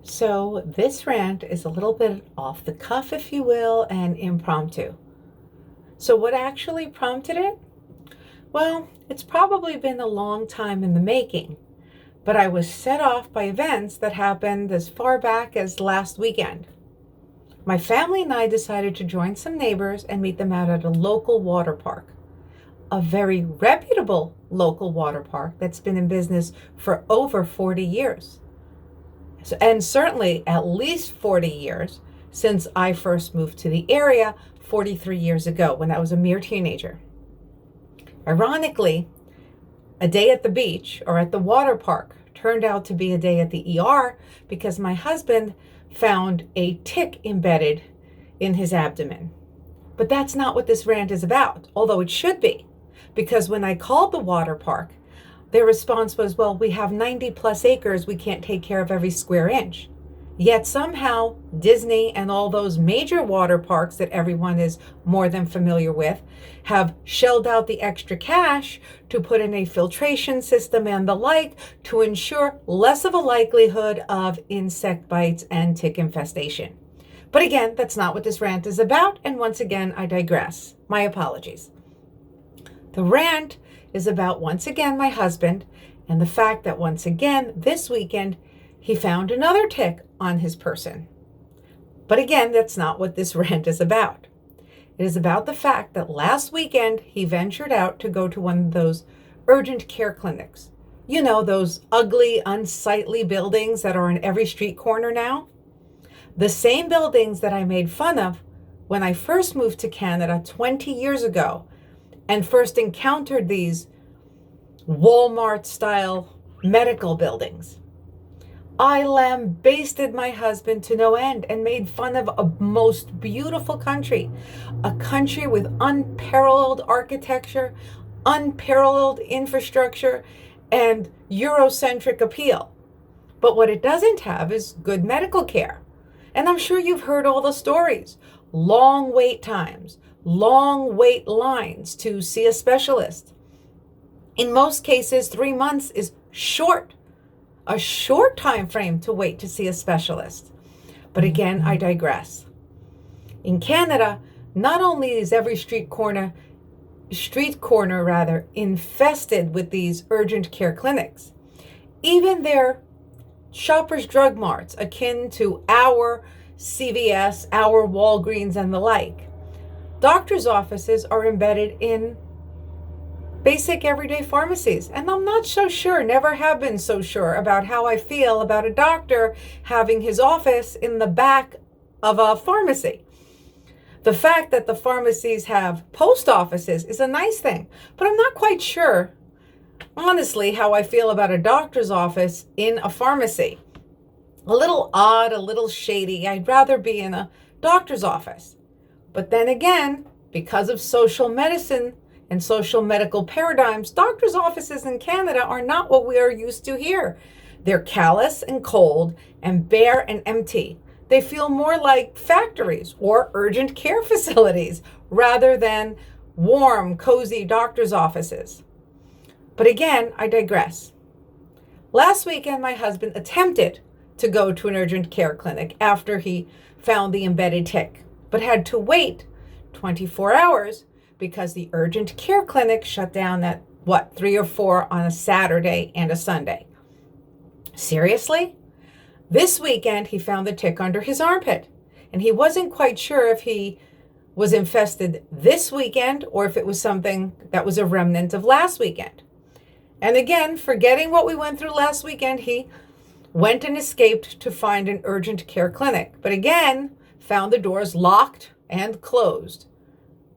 So, this rant is a little bit off the cuff, if you will, and impromptu. So, what actually prompted it? Well, it's probably been a long time in the making, but I was set off by events that happened as far back as last weekend. My family and I decided to join some neighbors and meet them out at a local water park, a very reputable local water park that's been in business for over 40 years. And certainly at least 40 years since I first moved to the area 43 years ago when I was a mere teenager. Ironically, a day at the beach or at the water park turned out to be a day at the ER because my husband found a tick embedded in his abdomen. But that's not what this rant is about, although it should be, because when I called the water park, their response was, well, we have 90 plus acres, we can't take care of every square inch. Yet somehow Disney and all those major water parks that everyone is more than familiar with have shelled out the extra cash to put in a filtration system and the like to ensure less of a likelihood of insect bites and tick infestation. But again, that's not what this rant is about, and once again, I digress. My apologies. The rant is about, once again, my husband and the fact that once again this weekend he found another tick on his person. But again, that's not what this rant is about. It is about the fact that last weekend he ventured out to go to one of those urgent care clinics. You know, those ugly, unsightly buildings that are on every street corner now? The same buildings that I made fun of when I first moved to Canada 20 years ago and first encountered these Walmart-style medical buildings. I lambasted my husband to no end and made fun of a most beautiful country, a country with unparalleled architecture, unparalleled infrastructure, and Eurocentric appeal. But what it doesn't have is good medical care. And I'm sure you've heard all the stories. Long wait times, long wait lines to see a specialist. In most cases, 3 months is a short time frame to wait to see a specialist. But again, I digress. In Canada, not only is every street corner infested with these urgent care clinics, even their Shoppers Drug Marts, akin to our CVS, our Walgreens, and the like. Doctors' offices are embedded in basic everyday pharmacies. And I'm not so sure, never have been so sure about how I feel about a doctor having his office in the back of a pharmacy. The fact that the pharmacies have post offices is a nice thing, but I'm not quite sure, honestly, how I feel about a doctor's office in a pharmacy. A little odd, a little shady. I'd rather be in a doctor's office. But then again, because of social medicine and social medical paradigms, doctors' offices in Canada are not what we are used to here. They're callous and cold and bare and empty. They feel more like factories or urgent care facilities rather than warm, cozy doctor's offices. But again, I digress. Last weekend, my husband attempted to go to an urgent care clinic after he found the embedded tick, but had to wait 24 hours because the urgent care clinic shut down at 3 or 4 on a Saturday and a Sunday. Seriously? This weekend, he found the tick under his armpit, and he wasn't quite sure if he was infested this weekend or if it was something that was a remnant of last weekend. And again, forgetting what we went through last weekend, he went and escaped to find an urgent care clinic, but again, found the doors locked and closed.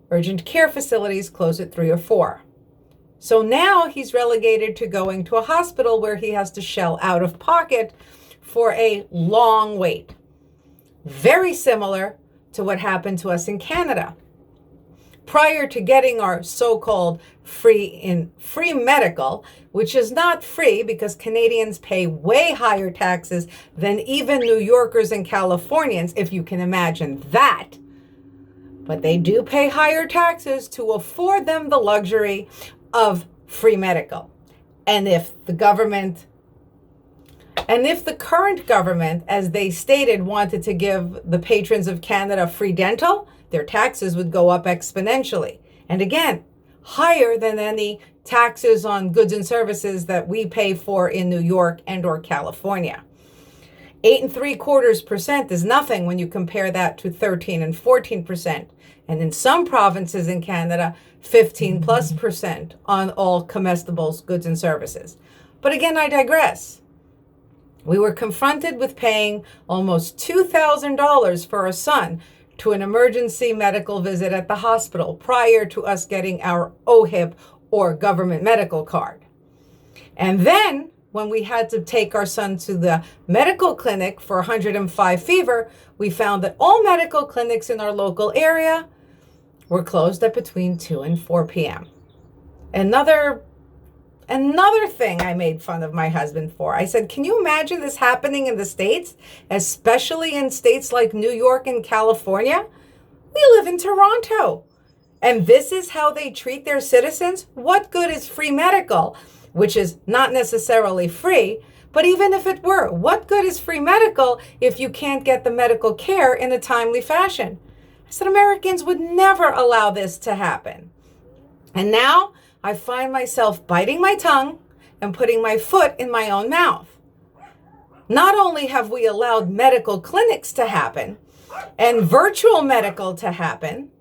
Urgent care facilities close at 3 or 4. So now he's relegated to going to a hospital where he has to shell out of pocket for a long wait. Very similar to what happened to us in Canada. Prior to getting our so-called free medical, which is not free because Canadians pay way higher taxes than even New Yorkers and Californians, if you can imagine that. But they do pay higher taxes to afford them the luxury of free medical. And if the government And if the current government, as they stated, wanted to give the patrons of Canada free dental, their taxes would go up exponentially. And again, higher than any taxes on goods and services that we pay for in New York and or California. 8.75% is nothing when you compare that to 13 and 14%. And in some provinces in Canada, 15+% on all comestibles, goods and services. But again, I digress. We were confronted with paying almost $2,000 for our son to an emergency medical visit at the hospital prior to us getting our OHIP or government medical card. And then when we had to take our son to the medical clinic for 105 fever, we found that all medical clinics in our local area were closed at between 2 and 4 p.m. Another thing I made fun of my husband for. I said, can you imagine this happening in the States, especially in states like New York and California? We live in Toronto. And this is how they treat their citizens? What good is free medical, which is not necessarily free, but even if it were, what good is free medical if you can't get the medical care in a timely fashion? I said, Americans would never allow this to happen. And now I find myself biting my tongue and putting my foot in my own mouth. Not only have we allowed medical clinics to happen and virtual medical to happen,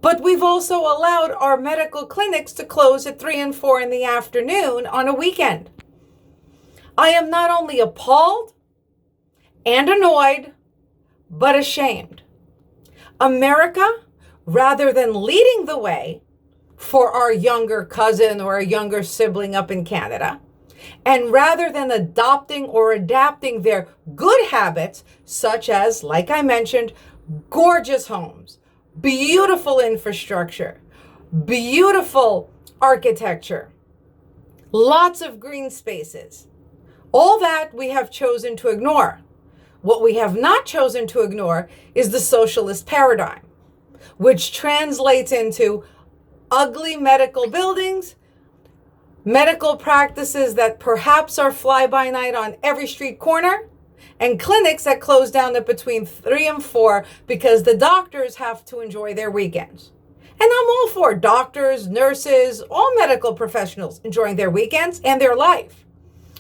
but we've also allowed our medical clinics to close at 3 and 4 in the afternoon on a weekend. I am not only appalled and annoyed, but ashamed. America, rather than leading the way for our younger cousin or a younger sibling up in Canada, and rather than adopting or adapting their good habits, such as, like I mentioned, gorgeous homes, beautiful infrastructure, beautiful architecture, lots of green spaces, all that we have chosen to ignore. What we have not chosen to ignore is the socialist paradigm, which translates into ugly medical buildings, medical practices that perhaps are fly-by-night on every street corner, and clinics that close down at between 3 and 4 because the doctors have to enjoy their weekends. And I'm all for doctors, nurses, all medical professionals enjoying their weekends and their life.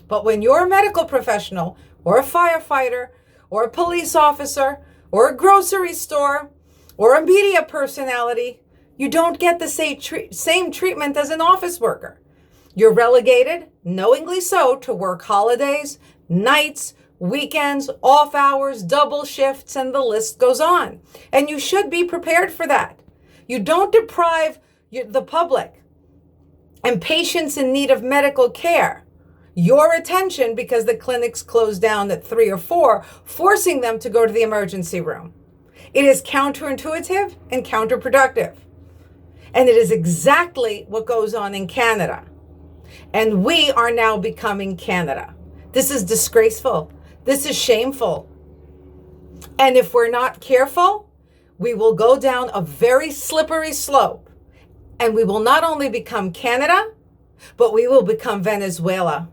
But when you're a medical professional or a firefighter or a police officer or a grocery store or a media personality, you don't get the same treatment as an office worker. You're relegated, knowingly so, to work holidays, nights, weekends, off hours, double shifts, and the list goes on. And you should be prepared for that. You don't deprive the public and patients in need of medical care your attention because the clinics close down at 3 or 4, forcing them to go to the emergency room. It is counterintuitive and counterproductive. And it is exactly what goes on in Canada. And we are now becoming Canada. This is disgraceful. This is shameful. And if we're not careful, we will go down a very slippery slope. And we will not only become Canada, but we will become Venezuela.